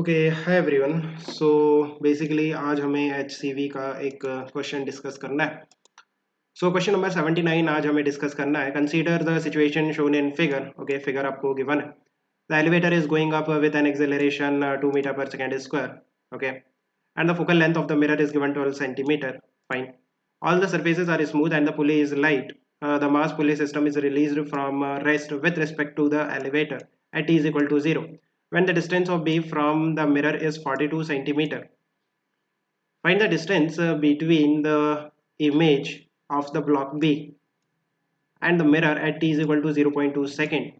Okay hi everyone. So basically आज हमें HCV का एक क्वेश्चन डिस्कस करना है। सो क्वेश्चन नंबर 79 आज हमें डिस्कस करना है। Consider the situation shown in figure. Okay, figure आपको गिवन है। The elevator is going up with an acceleration 2 metre per second square. Okay, and the focal length of the mirror is given 12 centimeter. Fine. All the surfaces are smooth and the pulley is light. The mass pulley system is released from rest with respect to the elevator at t is equal to 0. When the distance of B from the mirror is 42 centimeter. Find the distance between the image of the block B and the mirror at t is equal to 0.2 second.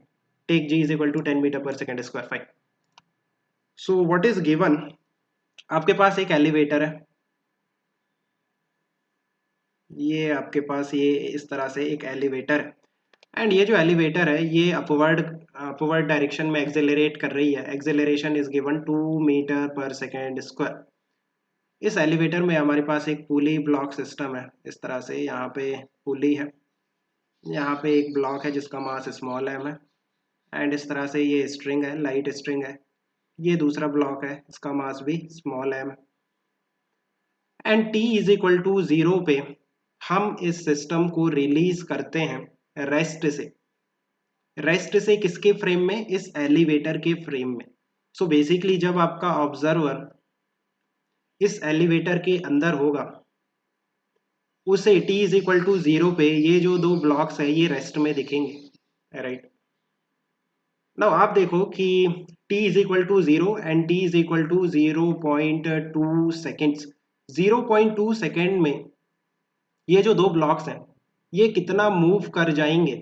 Take G is equal to 10 meter per second square. Fine. So what is given? आपके पास एक elevator है, ये आपके पास ये इस तरह से एक एलिवेटर है एंड ये जो एलिवेटर है ये अपवर्ड डायरेक्शन में एक्सेलरेट कर रही है। Acceleration is given 2 metre per second square. इस एलिवेटर में हमारे पास एक पुली ब्लॉक सिस्टम है। इस तरह से यहाँ पे पुली है, यहाँ पे एक ब्लॉक है जिसका मास स्मॉल एम है एंड इस तरह से ये स्ट्रिंग है, लाइट स्ट्रिंग है। ये दूसरा ब्लॉक है, इसका मास भी स्मॉल एम है and t is equal to 0 पे हम इस सिस्टम को रिलीज करते हैं रेस्ट से किसके फ्रेम में? इस एलिवेटर के फ्रेम में। सो बेसिकली जब आपका ऑब्जर्वर इस एलिवेटर के अंदर होगा उसे t इज इक्वल टू 0 पे ये जो दो ब्लॉक्स है ये रेस्ट में दिखेंगे, राइट। नाउ आप देखो कि t is equal to 0 and t is equal to 0.2 seconds. 0.2 second में ये जो दो ब्लॉक्स हैं ये कितना मूव कर जाएंगे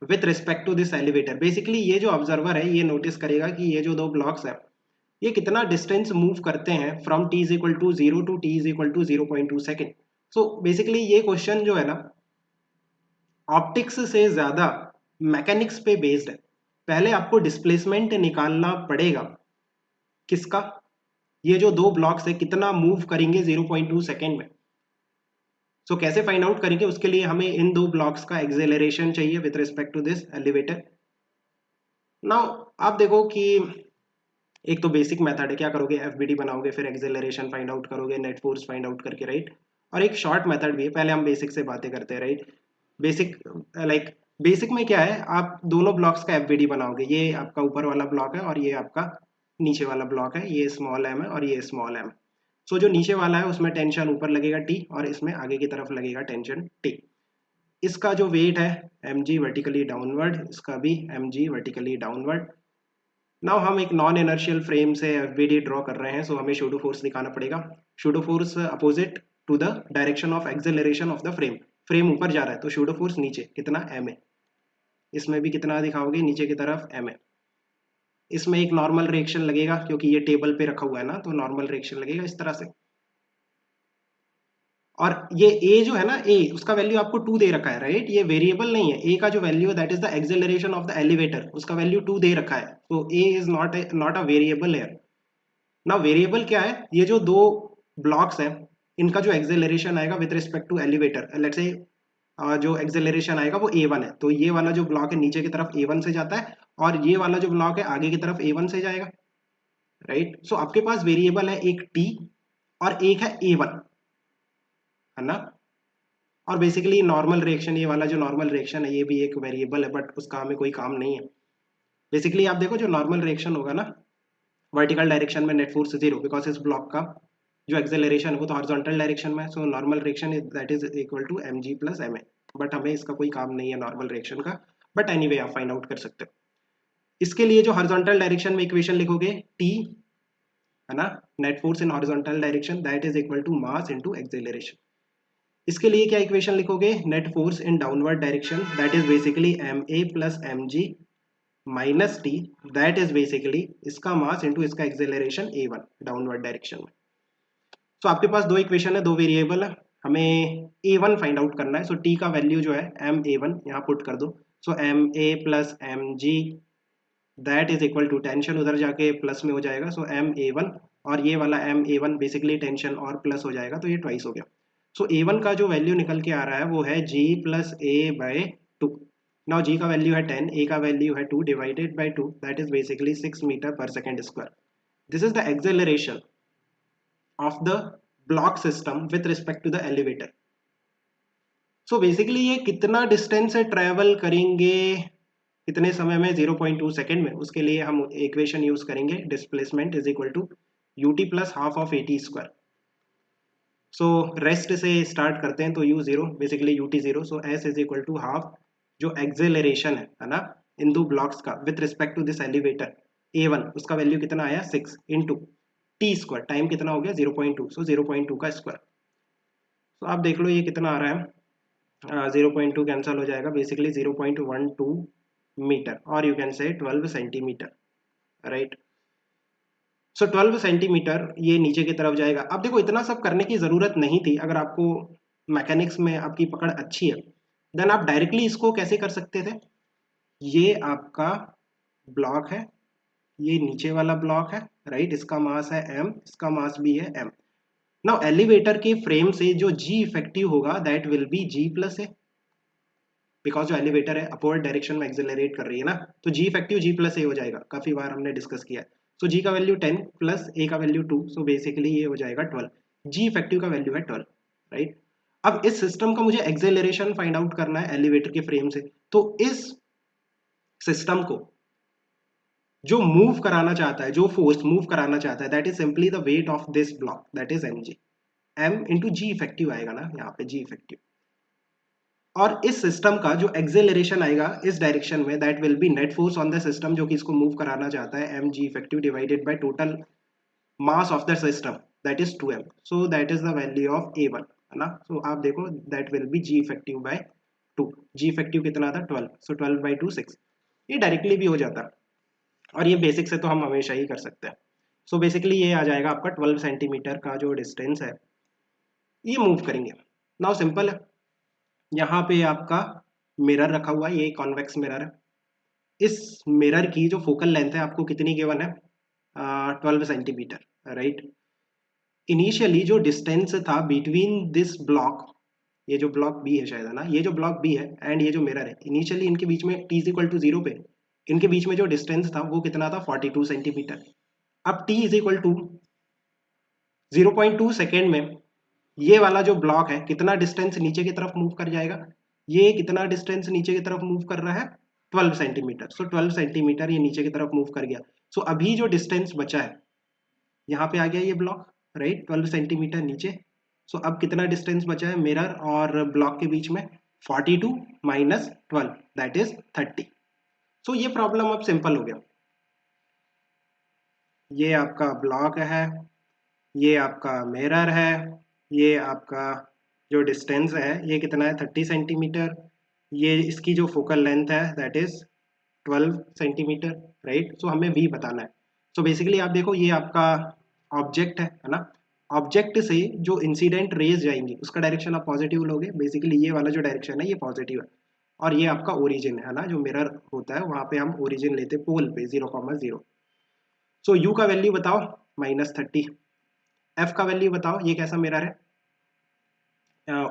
with respect to this elevator. Basically ये जो ऑब्जर्वर है ये नोटिस करेगा कि ये जो दो ब्लॉक्स हैं ये कितना डिस्टेंस मूव करते हैं from t is equal to 0 to t is equal to 0.2 second. So basically ये क्वेश्चन जो है ना ऑप्टिक्स से ज्यादा मैकेनिक्स पे बेस्ड है। पहले आपको डिस्प्लेसमेंट निकालना पड़ेगा किसका? ये जो दो ब्लॉक्स है कितना मूव करेंगे 0.2 सेकेंड में। सो कैसे फाइंड आउट करेंगे? उसके लिए हमें इन दो ब्लॉक्स का एक्सेलरेशन चाहिए with respect to this elevator. Now आप देखो कि एक तो बेसिक मेथड है, क्या करोगे? एफबीडी बनाओगे, फिर एक्सेलरेशन फाइंड आउट करोगे नेट फोर्स फाइंड आउट करके, राइट। और एक शॉर्ट मेथड भी है, पहले हम बेसिक से बातें करते हैं, राइट। बेसिक बेसिक में क्या है, आप दोनों ब्लॉक्स का एफबीडी बनाओगे। ये आपका ऊपर वाला ब्लॉक है और ये आपका नीचे वाला ब्लॉक है। ये स्मॉल एम है और ये स्मॉल एम। सो जो नीचे वाला है उसमें टेंशन ऊपर लगेगा टी और इसमें आगे की तरफ लगेगा टेंशन टी। इसका जो वेट है mg वर्टिकली डाउनवर्ड, इसका भी mg वर्टिकली डाउनवर्ड। नाउ हम एक नॉन इनर्शियल फ्रेम से एफबीडी ड्रॉ कर रहे हैं, सो हमें शूडो फोर्स दिखाना पड़ेगा। Pseudo force opposite to the direction of acceleration of the frame. Frame ऊपर जा रहा है तो शूडो फोर्स नीचे कितना? m है। इसमें भी कितना दिखाओगे? नीचे की तरफ m है। इसमें एक नॉर्मल रिएक्शन लगेगा क्योंकि ये टेबल पे रखा हुआ है ना, तो नॉर्मल रिएक्शन लगेगा इस तरह से। और ये a जो है ना, a उसका वैल्यू आपको 2 दे रखा है, राइट। ये वेरिएबल नहीं है। a का जो वैल्यू है that is the acceleration of the elevator, उसका वैल्यू 2 दे रखा है। तो a is not a variable है। ना वेरिएबल क्या है? ये जो दो ब्लॉक्स हैं इनका जो एक्सेलरेशन आएगा with respect to elevator, let's say जो एक्सेलरेशन आएगा वो a1 है। तो ये वाला जो ब्लॉक है नीचे की तरफ a1 से जाता है और ये वाला जो ब्लॉक है आगे की तरफ a1 से जाएगा, राइट। सो आपके पास वेरिएबल है एक t और एक है a1, है ना। और बेसिकली नॉर्मल रिएक्शन, ये वाला जो नॉर्मल रिएक्शन है ये भी एक वेरिएबल है बट उसका हमें कोई काम नहीं है। बेसिकली आप देखो जो नॉर्मल रिएक्शन होगा ना वर्टिकल डायरेक्शन में नेट फोर्स 0, बिकॉज इस ब्लॉक का जो एक्सेलरेशन है वो तो हॉरिजॉन्टल डायरेक्शन में है। So normal reaction that is equal to mg plus ma। But हमें इसका कोई काम नहीं है नॉर्मल रिएक्शन का, बट एनीवे आप फाइंड आउट कर सकते हो। इसके लिए जो हॉरिजॉन्टल डायरेक्शन में इक्वेशन लिखोगे t, है ना, net force in horizontal direction that is equal to mass into acceleration. इसके लिए क्या इक्वेशन लिखोगे? Net force in downward direction that is basically ma plus mg minus T that is basically इसका mass into इसका acceleration a1 downward direction में। तो आपके पास दो इक्वेशन है, दो वेरिएबल है, हमें a1 फाइंड आउट करना है। सो t का वैल्यू जो है ma1 यहाँ पुट कर दो। So ma plus mg that is equal to tension उधर जाके प्लस में हो जाएगा, सो ma1 और ये वाला ma1 बेसिकली टेंशन और प्लस हो जाएगा तो ये ट्वाइस हो गया। सो a1 का जो वैल्यू निकल के आ रहा है वो है g plus a by 2। Now g का वैल्यू है 10, a का वैल्यू है 2 divided by 2 that is basically 6 metre per second square. This is the acceleration of the block system with respect to the elevator. So basically ये कितना distance से travel करेंगे कितने समय में, 0.2 सेकेंड में, उसके लिए हम इक्वेशन यूज करेंगे displacement is equal to ut plus half of at square. So rest से स्टार्ट करते हैं तो u zero, basically ut zero, so s is equal to half जो एक्सेलरेशन है ना इन दो ब्लॉक्स का with respect to this elevator a1, उसका वैल्यू कितना आया 6 इंटू टी स्क्वायर, टाइम कितना हो गया 0.2, सो 0.2 का स्क्वायर। तो आप देख लो ये कितना आ रहा है, 0.2 कैंसिल हो जाएगा, बेसिकली 0.12 मीटर, और you can say 12 centimetre, right. So 12 centimetre ये नीचे की तरफ जाएगा। अब देखो इतना सब करने की ज़रूरत नहीं थी, अगर आपको मैकेनिक्स में आपकी पकड़ अच्छी है देन आप डायरेक्टली इसको कैसे कर सकते थे, ये आपका ब्लॉक है, ये नीचे वाला ब्लॉक है, राइट, इसका मास है m, इसका मास भी है m। नाउ एलिवेटर के फ्रेम से जो g इफेक्टिव होगा that will be g plus A, because जो एलिवेटर है अपवर्ड डायरेक्शन में एक्सेलरेट कर रही है ना, तो g इफेक्टिव g प्लस ए हो जाएगा, काफी बार हमने डिस्कस किया है। सो g का वैल्यू 10 प्लस a का वैल्यू 2, सो बेसिकली ये हो जाएगा 12, g इफेक्टिव का वैल्यू है 12, राइट। अब इस सिस्टम का मुझे एक्सेलरेशन फाइंड आउट करना है एलिवेटर के फ्रेम से, तो इस सिस्टम को जो मूव कराना चाहता है, जो फोर्स मूव कराना चाहता है, that is simply the weight of this block, that is mg, m into g effective आएगा ना यहाँ पे, g इफेक्टिव। और इस सिस्टम का जो एक्सेलरेशन आएगा इस डायरेक्शन में that will be net force on the system जो कि इसको मूव कराना चाहता है, mg effective divided by total mass of the system that is 2m, so that is the value of a1, है ना। सो आप देखो that will be g effective by 2, g effective कितना था 12, सो 12 बाय 2 6, ये डायरेक्टली भी हो जाता है, और ये बेसिक से तो हम हमेशा ही कर सकते हैं। सो बेसिकली ये आ जाएगा आपका 12 सेंटीमीटर का जो डिस्टेंस है ये मूव करेंगे। नाउ सिंपल है, यहाँ पे आपका मिरर रखा हुआ है, ये कॉन्वेक्स मिरर है, इस मिरर की जो फोकल लेंथ है आपको कितनी गिवन है, 12 सेंटीमीटर, राइट। इनिशियली जो डिस्टेंस था बिटवीन दिस ब्लॉक, ये जो ब्लॉक बी है शायद, है ना, ये जो ब्लॉक बी है एंड ये जो मिरर है, इनिशियली इनके बीच में t इज इक्वल टू 0 पे इनके बीच में जो डिस्टेंस था वो कितना था 42 सेंटीमीटर। अब t is equal to 0.2 second में ये वाला जो ब्लॉक है कितना डिस्टेंस नीचे की तरफ मूव कर जाएगा, ये कितना डिस्टेंस नीचे की तरफ मूव कर रहा है 12 सेंटीमीटर, सो 12 सेंटीमीटर ये नीचे की तरफ मूव कर गया। सो अभी जो डिस्टेंस बचा है यहाँ पे आ गया ये ब्लॉक, राइट, 12 सेंटीमीटर नीचे। सो अब कितना डिस्टेंस बचा है मिरर और ब्लॉक के बीच में, 42 माइनस 12 दैट इज 30। सो ये प्रॉब्लम अब सिंपल हो गया, ये आपका ब्लॉक है, ये आपका मिरर है, ये आपका जो डिस्टेंस है ये कितना है 30 सेंटीमीटर, ये इसकी जो फोकल लेंथ है दैट इज 12 सेंटीमीटर, राइट। सो हमें v बताना है। सो बेसिकली आप देखो ये आपका ऑब्जेक्ट है ना, ऑब्जेक्ट से जो इंसिडेंट रेज जाएंगी उसका डायरेक्शन आप पॉजिटिव लोगे, बेसिकली ये वाला जो डायरेक्शन है ये पॉजिटिव है, और ये आपका ओरिजिन है ना, जो मिरर होता है वहां पे हम ओरिजिन लेते हैं पोल पे 0,0। सो u का वैल्यू बताओ -30, f का वैल्यू बताओ, ये कैसा मिरर है,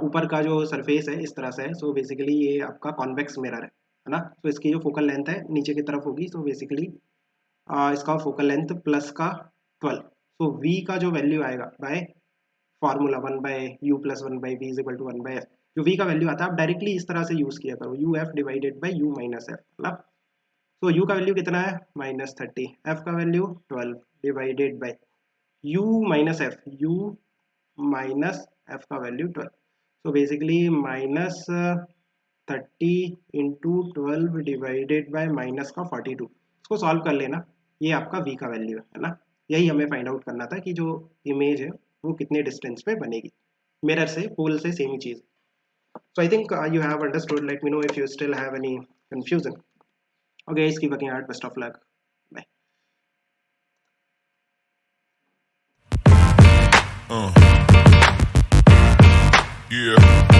ऊपर का जो सरफेस है इस तरह से है, सो बेसिकली ये आपका कॉन्वेक्स मिरर है ना। तो इसकी जो फोकल लेंथ है नीचे की तरफ होगी, सो बेसिकली इसका फोकल लेंथ प्लस का 12, सो v का जो वैल्यू आएगा by formula 1/u+1/v is equal to 1/f, जो v का वैल्यू आता है आप डायरेक्टली इस तरह से यूज किया करो, uf divided by u minus F, है ना। तो u का वैल्यू कितना है -30, f का value 12 divided by u minus F, u minus F का value 12, so basically -30 into 12 divided by minus का 42, इसको सॉल्व कर लेना, ये आपका v का वैल्यू है ना। यही हमें फाइंड आउट करना था कि जो इमेज है वो कितने डिस्टेंस पे बनेगी, मिरर से पोल से सेम ही चीज। So I think you have understood, let me know if you still have any confusion. Okay guys, keep working hard, best of luck, bye. Yeah.